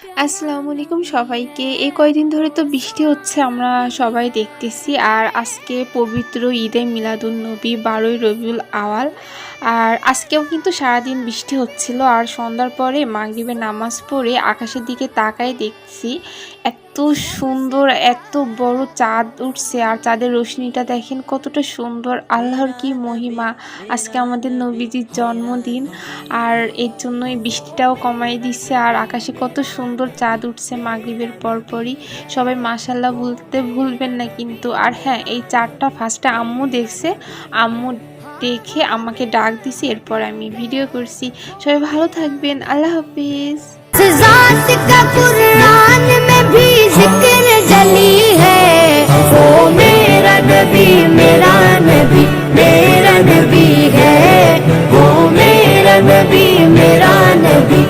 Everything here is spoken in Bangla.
আসসালামু আলাইকুম সবাইকে। এই কয়দিন ধরে তো বৃষ্টি হচ্ছে, আমরা সবাই দেখতেছি। আর আজকে পবিত্র ঈদে মিলাদুন্নবী 12ই রবিউল আওয়াল। আর আজকেও কিন্তু সারাদিন বৃষ্টি হচ্ছিল। আর সন্ধ্যার পরে মাগরিবের নামাজ পড়ে আকাশের দিকে তাকায় দেখছি এত সুন্দর, এত বড় চাঁদ উঠছে। আর চাঁদের রোশনিটা দেখেন কতটা সুন্দর, আল্লাহর কি মহিমা। আজকে আমাদের নবীজির জন্মদিন, আর এর জন্যই বৃষ্টিটাও কমাই দিচ্ছে। আর আকাশে কত সুন্দর চাঁদ উঠছে মাগরিবের পরপরই। সবাই মাশাল্লাহ বলতে ভুলবেন না কিন্তু। আর হ্যাঁ, এই চাঁদটা ফার্স্টে আম্মু দেখছে, আম্মু দেখে আমাকে ডাক দিছে, এরপর আমি ভিডিও করছি। সবাই ভালো থাকবেন, আল্লাহ হাফিজ। ज़ात का कुरान में भी जिक्र जली है। वो मेरा नबी मेरा नबी है। वो मेरा नबी मेरा नबी।